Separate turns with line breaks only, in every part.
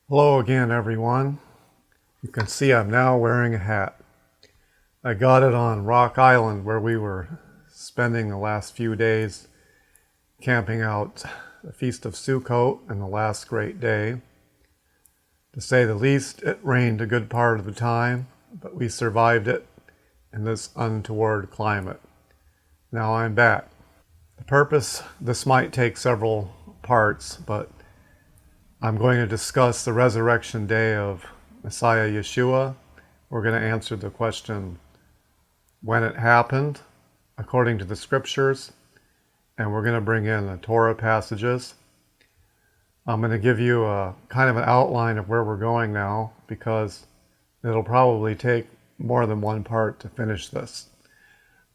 Hello again, everyone. You can see I'm now wearing a hat. I got it on Rock Island where we were spending the last few days camping out the Feast of Sukkot and the last great day. To say the least, it rained a good part of the time, but we survived it in this untoward climate. Now I'm back. This might take several parts, but I'm going to discuss the resurrection day of Messiah Yeshua. We're going to answer the question when it happened according to the scriptures, and we're going to bring in the Torah passages. I'm going to give you a kind of an outline of where we're going now because it'll probably take more than one part to finish this.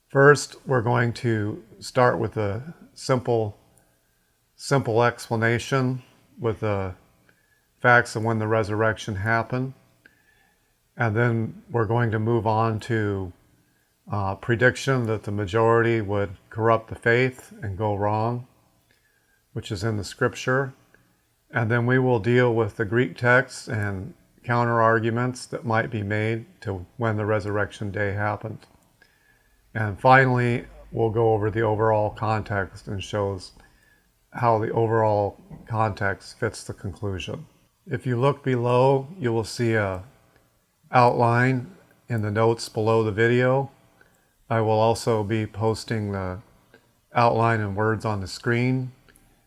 First, we're going to start with a simple explanation with the facts of when the resurrection happened. And then we're going to move on to prediction that the majority would corrupt the faith and go wrong, which is in the scripture. And then we will deal with the Greek texts and counter arguments that might be made to when the resurrection day happened. And finally, we'll go over the overall context and shows how the overall context fits the conclusion. If you look below, you will see a outline in the notes below the video. I will also be posting the outline in words on the screen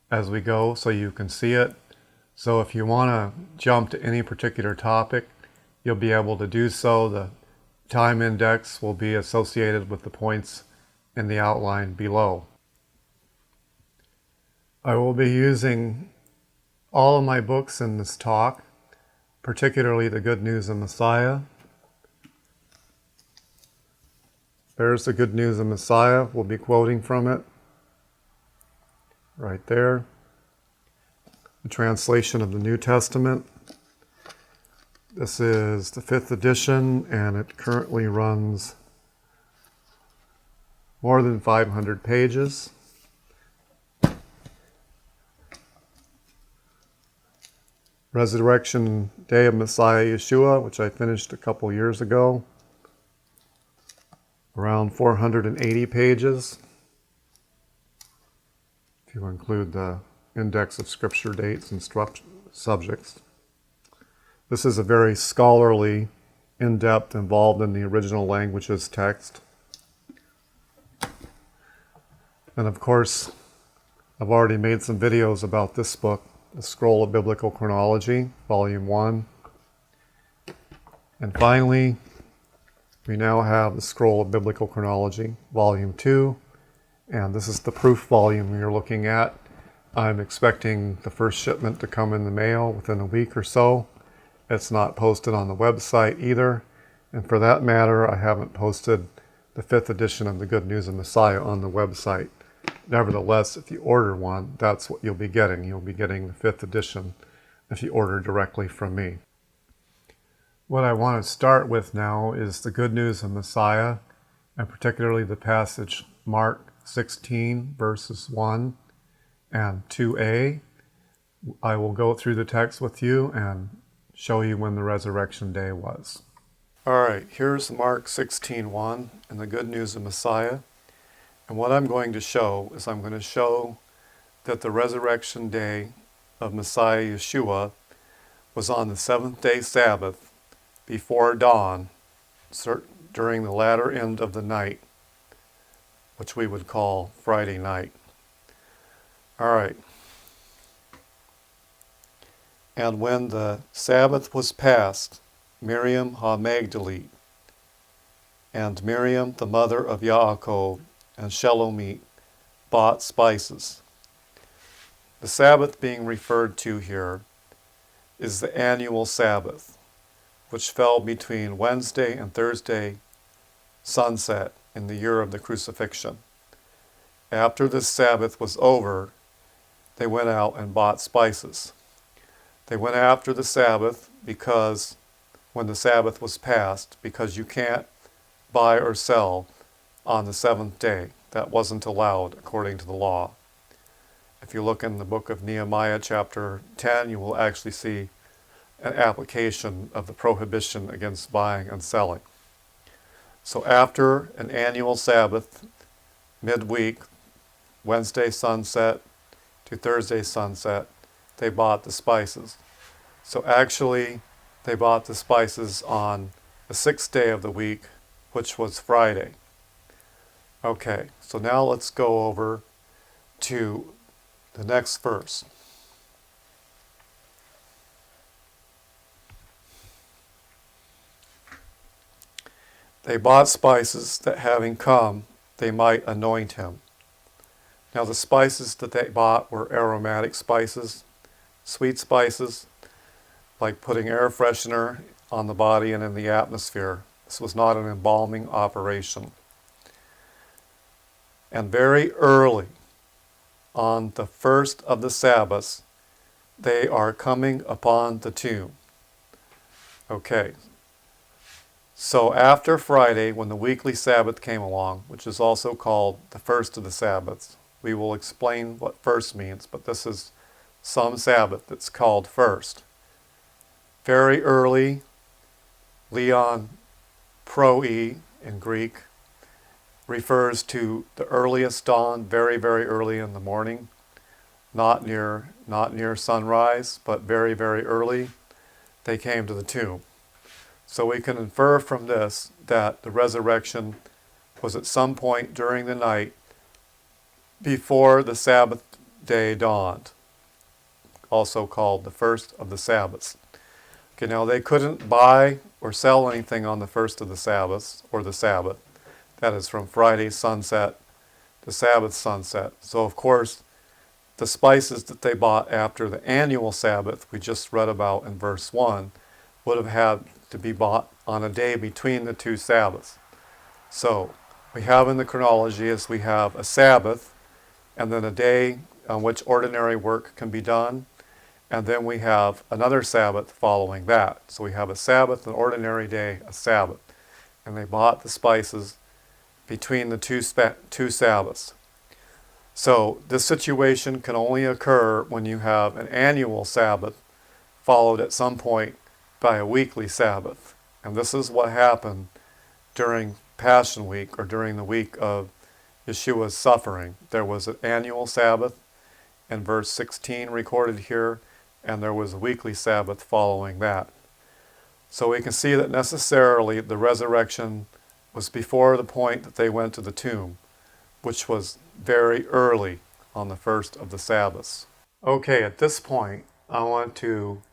as we go so you can see it. So if you want to jump to any particular topic, you'll be able to do so. The time index will be associated with the points in the outline below. I will be using all of my books in this talk, particularly the Good News of Messiah. There's the Good News of Messiah. We'll be quoting from it right there. The translation of the New Testament. This is the 5th edition, and it currently runs more than 500 pages. Resurrection Day of Messiah Yeshua, which I finished a couple years ago. Around 480 pages, if you include the index of scripture dates and subjects. This is a very scholarly, in-depth, involved in the original languages text. And of course, I've already made some videos about this book, The Scroll of Biblical Chronology, Volume 1. And finally, we now have the Scroll of Biblical Chronology, Volume 2. And this is the proof volume you're looking at. I'm expecting the first shipment to come in the mail within a week or so. It's not posted on the website either. And for that matter, I haven't posted the 5th edition of the Good News of Messiah on the website. Nevertheless, if you order one, that's what you'll be getting. You'll be getting the 5th edition if you order directly from me. What I want to start with now is the Good News of Messiah, and particularly the passage Mark 16, verses 1 and 2a. I will go through the text with you and show you when the resurrection day was. All right, here's Mark 16:1 and the Good News of Messiah. And what I'm going to show is I'm going to show that the resurrection day of Messiah Yeshua was on the 7th-day Sabbath before dawn, during the latter end of the night, which we would call Friday night. All right. And when the Sabbath was past, Miriam ha-Magdalene and Miriam, the mother of Yaakov, and Shelomit bought spices. The Sabbath being referred to here is the Annual Sabbath, which fell between Wednesday and Thursday sunset in the year of the crucifixion. After this Sabbath was over, they went out and bought spices. They went after the Sabbath because when the Sabbath was past, because you can't buy or sell on the 7th day. That wasn't allowed according to the law. If you look in the book of Nehemiah chapter 10, you will actually see an application of the prohibition against buying and selling. So after an annual Sabbath, midweek, Wednesday sunset to Thursday sunset, they bought the spices. So actually, they bought the spices on the 6th day of the week, which was Friday. Okay, so now let's go over to the next verse. They bought spices that having come, they might anoint him. Now the spices that they bought were aromatic spices, sweet spices, like putting air freshener on the body and in the atmosphere. This was not an embalming operation. And very early, on the first of the Sabbaths, they are coming upon the tomb. Okay. So after Friday, when the weekly Sabbath came along, which is also called the first of the Sabbaths, we will explain what first means, but this is some Sabbath that's called first. Very early, Leon Proi in Greek, refers to the earliest dawn, very, very early in the morning, not near sunrise, but very, very early, they came to the tomb. So we can infer from this that the resurrection was at some point during the night before the Sabbath day dawned, also called the first of the Sabbaths. Okay, now they couldn't buy or sell anything on the first of the Sabbaths, or the Sabbath. That is from Friday sunset to Sabbath sunset. So of course, the spices that they bought after the annual Sabbath, we just read about in verse 1, would have had to be bought on a day between the two Sabbaths. So we have in the chronology is we have a Sabbath, and then a day on which ordinary work can be done, and then we have another Sabbath following that. So we have a Sabbath, an ordinary day, a Sabbath. And they bought the spices between the two Sabbaths. So this situation can only occur when you have an annual Sabbath followed at some point by a weekly Sabbath. And this is what happened during Passion Week, or during the week of Yeshua's suffering. There was an annual Sabbath in verse 16 recorded here, and there was a weekly Sabbath following that. So we can see that necessarily the resurrection was before the point that they went to the tomb, which was very early on the first of the Sabbaths. Okay, at this point, I want to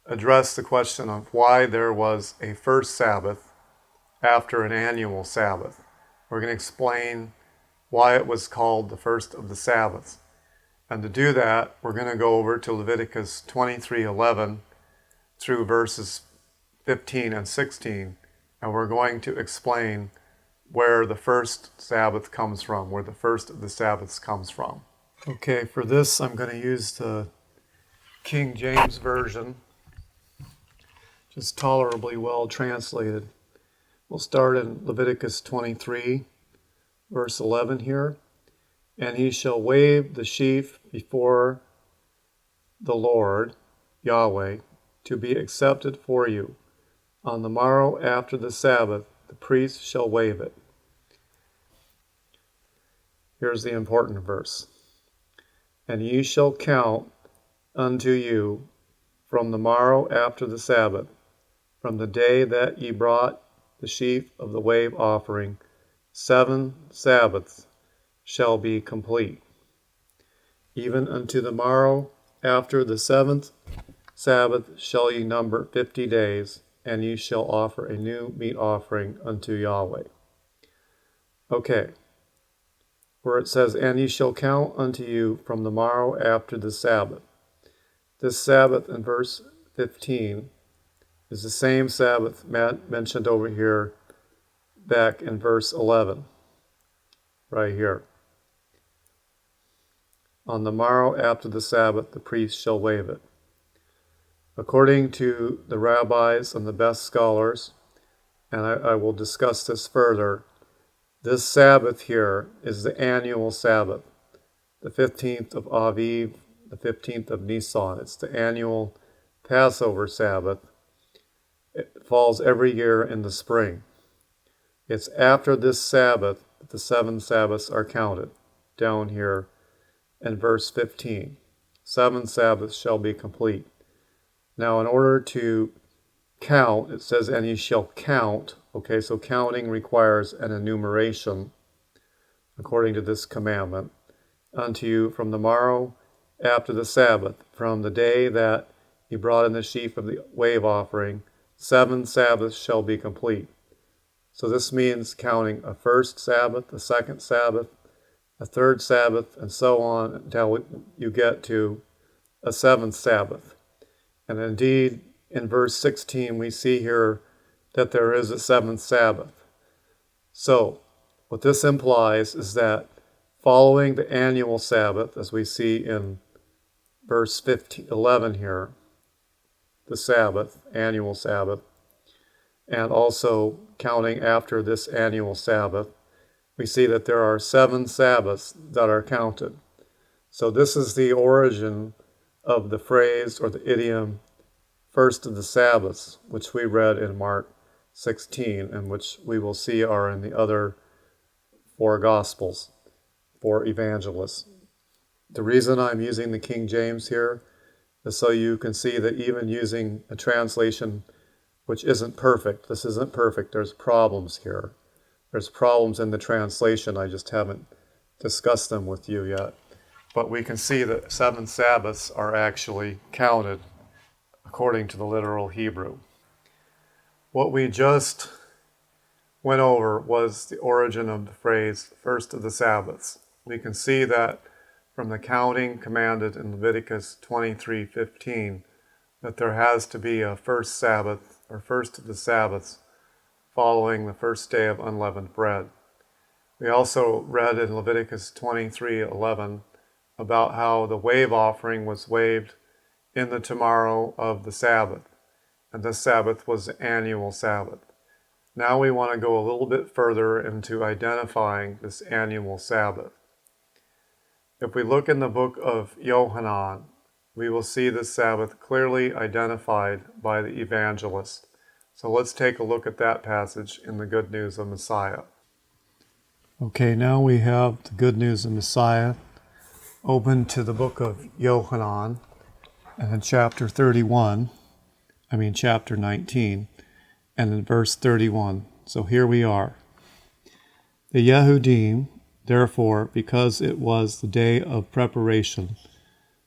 address the question of why there was a first Sabbath after an annual Sabbath. We're going to explain why it was called the first of the Sabbaths. And to do that, we're going to go over to Leviticus 23:11 through verses 15 and 16, and we're going to explain where the first Sabbath comes from, where the first of the Sabbaths comes from. Okay, for this I'm going to use the King James Version, just tolerably well translated. We'll start in Leviticus 23, verse 11 here. And he shall wave the sheaf before the Lord, Yahweh, to be accepted for you. On the morrow after the Sabbath, the priest shall wave it. Here's the important verse. And ye shall count unto you from the morrow after the Sabbath, from the day that ye brought the sheaf of the wave offering, 7 Sabbaths shall be complete. Even unto the morrow after the 7th Sabbath shall ye number 50 days, and ye shall offer a new meat offering unto Yahweh. Okay, where it says, and ye shall count unto you from the morrow after the Sabbath. This Sabbath in verse 15 is the same Sabbath mentioned over here back in verse 11, right here. On the morrow after the Sabbath, the priest shall wave it. According to the rabbis and the best scholars, and I will discuss this further, this Sabbath here is the annual Sabbath, the 15th of Aviv, the 15th of Nisan. It's the annual Passover Sabbath. It falls every year in the spring. It's after this Sabbath that the 7 Sabbaths are counted, down here in verse 15. 7 Sabbaths shall be complete. Now, in order to count, it says, and ye shall count. Okay, so counting requires an enumeration, according to this commandment, unto you from the morrow after the Sabbath, from the day that ye brought in the sheaf of the wave offering, 7 Sabbaths shall be complete. So this means counting a first Sabbath, a second Sabbath, a third Sabbath, and so on until you get to a 7th Sabbath. And indeed, in verse 16, we see here that there is a 7th Sabbath. So, what this implies is that following the annual Sabbath, as we see in verse 11 here, the Sabbath, annual Sabbath, and also counting after this annual Sabbath, we see that there are 7 Sabbaths that are counted. So this is the origin of the phrase or the idiom, first of the Sabbaths, which we read in Mark 16, and which we will see are in the other 4 Gospels, 4 evangelists. The reason I'm using the King James here is so you can see that even using a translation which isn't perfect, this isn't perfect, there's problems here. There's problems in the translation, I just haven't discussed them with you yet. But we can see that 7 Sabbaths are actually counted according to the literal Hebrew. What we just went over was the origin of the phrase, first of the Sabbaths. We can see that from the counting commanded in Leviticus 23:15, that there has to be a first Sabbath, or first of the Sabbaths, following the first day of unleavened bread. We also read in Leviticus 23:11 about how the wave offering was waved in the tomorrow of the Sabbath, and this Sabbath was the annual Sabbath. Now we want to go a little bit further into identifying this annual Sabbath. If we look in the book of Yohanan, we will see this Sabbath clearly identified by the evangelist. So let's take a look at that passage in the Good News of Messiah. Okay, now we have the Good News of Messiah open to the book of Yohanan, and in chapter 19, and in verse 31. So here we are. The Yehudim, therefore, because it was the day of preparation,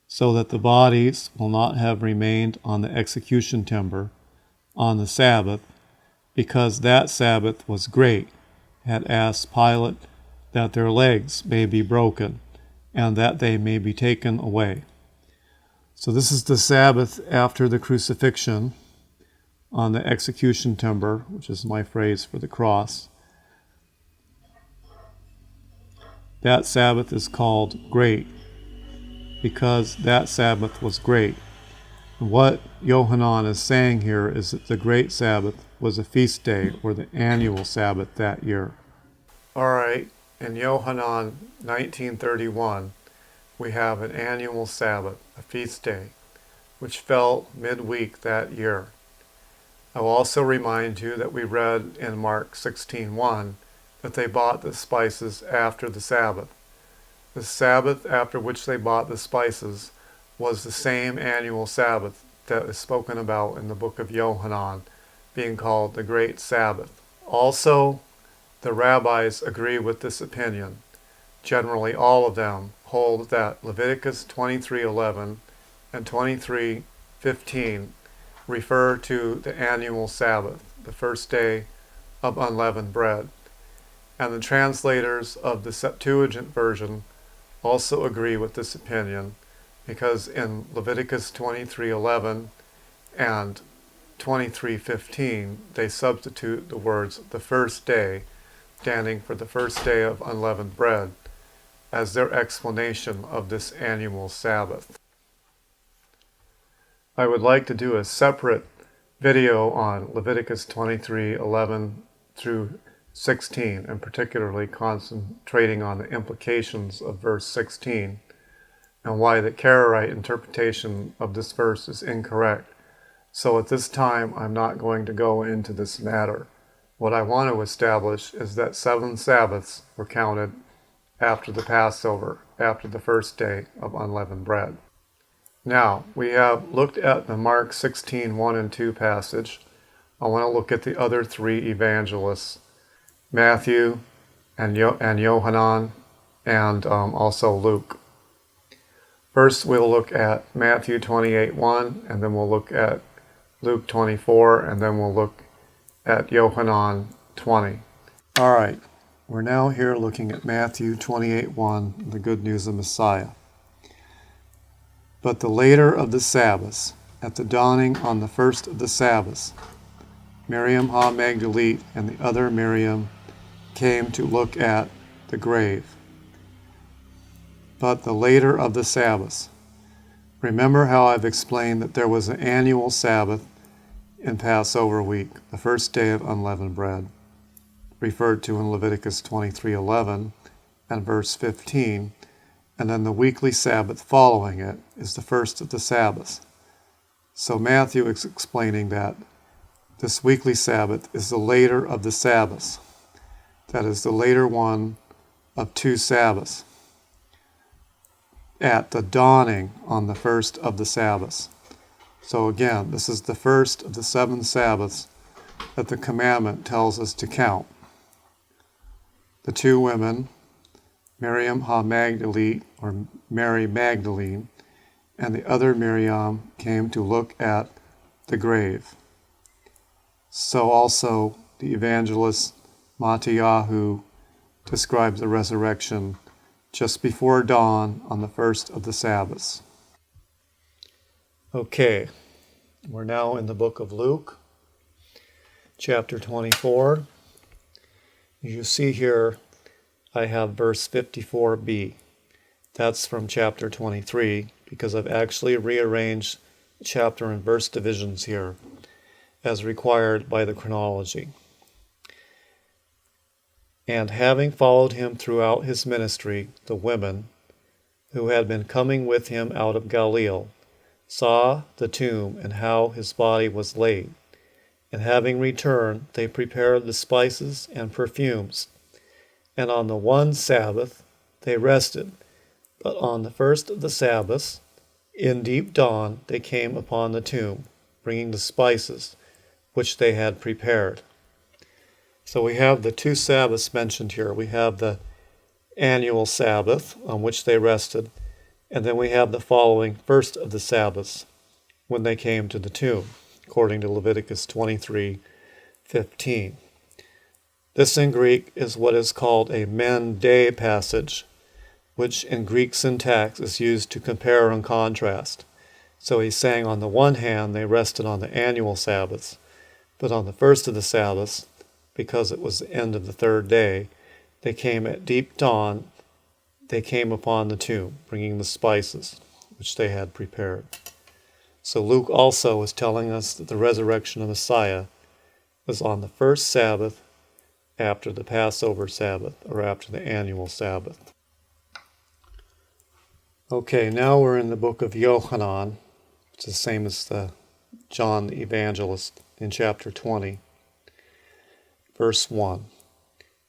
so that the bodies will not have remained on the execution timber on the Sabbath, because that Sabbath was great, had asked Pilate that their legs may be broken, and that they may be taken away. So this is the Sabbath after the crucifixion on the execution timber, which is my phrase for the cross. That Sabbath is called great, because that Sabbath was great. And what Yohanan is saying here is that the great Sabbath was a feast day, or the annual Sabbath that year. All right, in Yohanan 19:31, we have an annual Sabbath, a feast day, which fell midweek that year. I will also remind you that we read in Mark 16:1 that they bought the spices after the Sabbath. The Sabbath after which they bought the spices was the same annual Sabbath that is spoken about in the book of Yohanan, being called the Great Sabbath. Also, the rabbis agree with this opinion. Generally, all of them hold that Leviticus 23:11 and 23:15 refer to the annual Sabbath, the first day of unleavened bread. And the translators of the Septuagint version also agree with this opinion, because in Leviticus 23:11 and 23:15 they substitute the words the first day, standing for the first day of unleavened bread, as their explanation of this annual Sabbath. I would like to do a separate video on Leviticus 23:11 through 16, and particularly concentrating on the implications of verse 16 and why the Karaite interpretation of this verse is incorrect. So at this time, I'm not going to go into this matter. What I want to establish is that 7 Sabbaths were counted after the Passover, after the first day of unleavened bread. Now, we have looked at the Mark 16:1 and 2 passage. I want to look at the other 3 evangelists, Matthew and Yohanan, and also Luke. First, we'll look at Matthew 28:1, and then we'll look at Luke 24, and then we'll look at Yohanan 20. All right, we're now here looking at Matthew 28:1, the good news of Messiah. But the later of the Sabbaths, at the dawning on the first of the Sabbaths, Miriam ha Magdalene and the other Miriam came to look at the grave. But the later of the Sabbaths. Remember how I've explained that there was an annual Sabbath in Passover week, the first day of unleavened bread, referred to in Leviticus 23:11 and verse 15, and then the weekly Sabbath following it is the first of the Sabbaths. So Matthew is explaining that this weekly Sabbath is the later of the Sabbaths. That is the later one of 2 Sabbaths, at the dawning on the first of the Sabbaths. So again, this is the first of the 7 Sabbaths that the commandment tells us to count. The 2 women, Miriam ha Magdalene, or Mary Magdalene, and the other Miriam came to look at the grave. So also the evangelist Matthew describes the resurrection just before dawn on the first of the Sabbaths. Okay, we're now in the book of Luke, chapter 24. You see here, I have verse 54b. That's from chapter 23, because I've actually rearranged chapter and verse divisions here, as required by the chronology. And having followed him throughout his ministry, the women, who had been coming with him out of Galilee, saw the tomb and how his body was laid. And having returned, they prepared the spices and perfumes. And on the one Sabbath they rested. But on the first of the Sabbaths, in deep dawn, they came upon the tomb, bringing the spices which they had prepared. So we have the 2 Sabbaths mentioned here. We have the annual Sabbath on which they rested, and then we have the following first of the Sabbaths when they came to the tomb, according to Leviticus 23:15. This in Greek is what is called a Mende Passage, which in Greek syntax is used to compare and contrast. So he's saying on the one hand they rested on the annual Sabbaths, but on the first of the Sabbaths, because it was the end of the 3rd day, they came at deep dawn, they came upon the tomb, bringing the spices which they had prepared. So Luke also is telling us that the resurrection of Messiah was on the first Sabbath after the Passover Sabbath, or after the annual Sabbath. Okay, now we're in the book of Yohanan, which is the same as the John the Evangelist, in chapter 20, verse 1.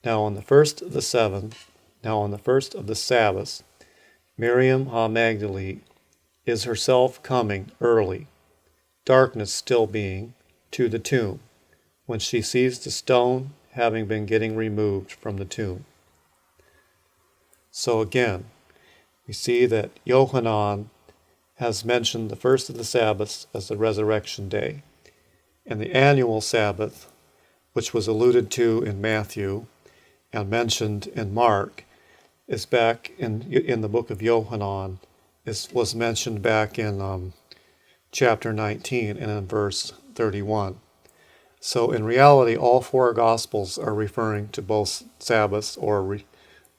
Now on the first of the Sabbaths, Miriam ha Magdalene is herself coming early, darkness still being, to the tomb, when she sees the stone having been getting removed from the tomb. So again, we see that Yohanan has mentioned the first of the Sabbaths as the resurrection day, and the annual Sabbath, which was alluded to in Matthew and mentioned in Mark, is back in the book of Yohanan, was mentioned back in chapter 19 and in verse 31. So in reality, all 4 Gospels are referring to both Sabbaths or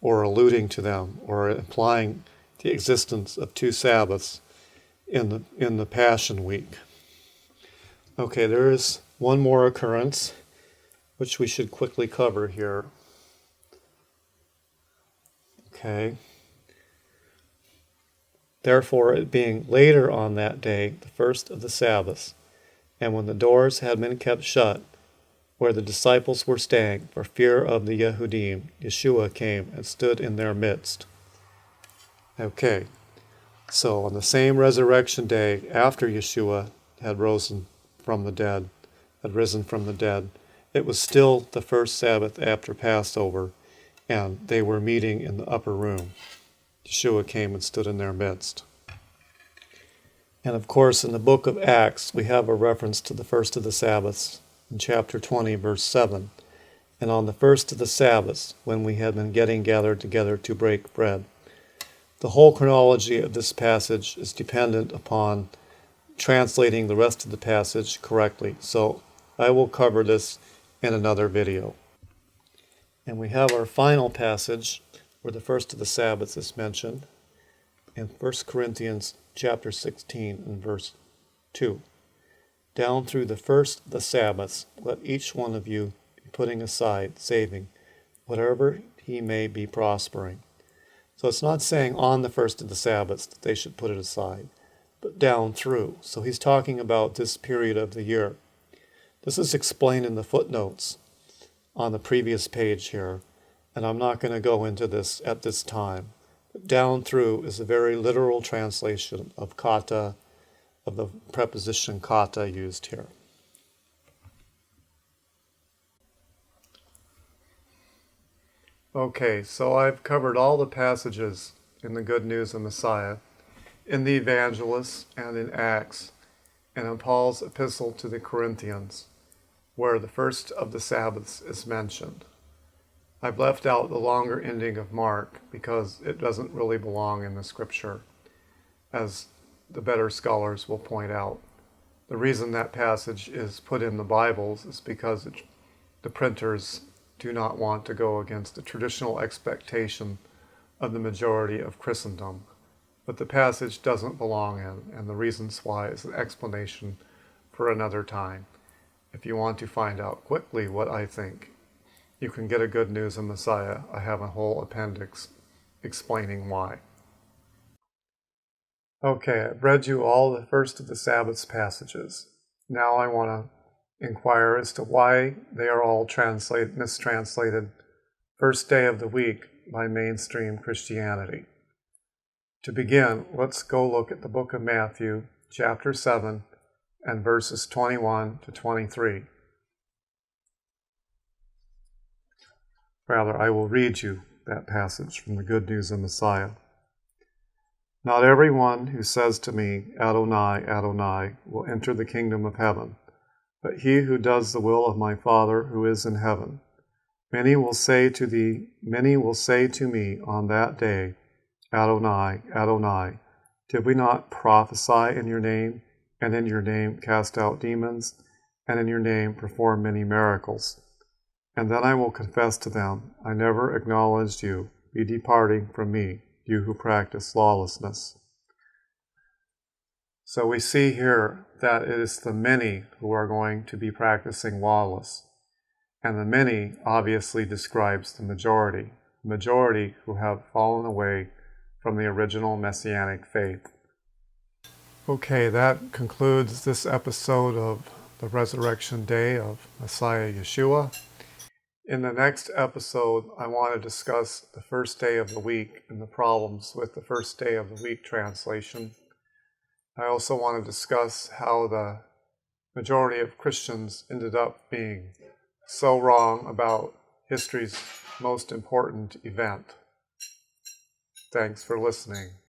alluding to them or implying the existence of 2 Sabbaths in the Passion Week. Okay, there is one more occurrence which we should quickly cover here. Okay. Therefore, it being later on that day, the first of the Sabbaths,
And when the doors had been kept shut, where the disciples were staying, for fear of the Yehudim, Yeshua came and stood in their midst. Okay, so on the same resurrection day after Yeshua had risen from the dead, it was still the first Sabbath after Passover, and they were meeting in the upper room. Yeshua came and stood in their midst. And of course, in the book of Acts, we have a reference to the first of the Sabbaths in chapter 20, verse 7. And on the first of the Sabbaths, when we had been getting gathered together to break bread. The whole chronology of this passage is dependent upon translating the rest of the passage correctly. So I will cover this in another video. And we have our final passage where the first of the Sabbaths is mentioned in 1 Corinthians chapter 16 and verse 2. Down through the first of the Sabbaths, let each one of you be putting aside, saving, whatever he may be prospering. So it's not saying on the first of the Sabbaths that they should put it aside, but down through. So he's talking about this period of the year. This is explained in the footnotes on the previous page here, and I'm not going to go into this at this time. But down through is a very literal translation of kata, of the preposition kata used here.
Okay, so I've covered all the passages in the Good News of Messiah, in the Evangelists and in Acts, and in Paul's epistle to the Corinthians, where the first of the Sabbaths is mentioned. I've left out the longer ending of Mark because it doesn't really belong in the scripture, as the better scholars will point out. The reason that passage is put in the Bibles is because the printers do not want to go against the traditional expectation of the majority of Christendom. But the passage doesn't belong in, and the reasons why is an explanation for another time. If you want to find out quickly what I think, you can get a Good News of Messiah. I have a whole appendix explaining why. Okay, I've read you all the first of the Sabbath's passages. Now I want to inquire as to why they are all mistranslated first day of the week by mainstream Christianity. To begin, let's go look at the book of Matthew, chapter 7, and verses 21 to 23. Rather, I will read you that passage from the Good News of Messiah. Not everyone who says to me, Adonai, Adonai, will enter the kingdom of heaven, but he who does the will of my Father who is in heaven. Many will say to me on that day, Adonai, Adonai, did we not prophesy in your name, and in your name cast out demons, and in your name perform many miracles? And then I will confess to them, I never acknowledged you. Be departing from me, you who practice lawlessness. So we see here that it is the many who are going to be practicing lawless. And the many obviously describes the majority who have fallen away from the original Messianic faith. Okay, that concludes this episode of the Resurrection Day of Messiah Yeshua. In the next episode, I want to discuss the first day of the week and the problems with the first day of the week translation. I also want to discuss how the majority of Christians ended up being so wrong about history's most important event. Thanks for listening.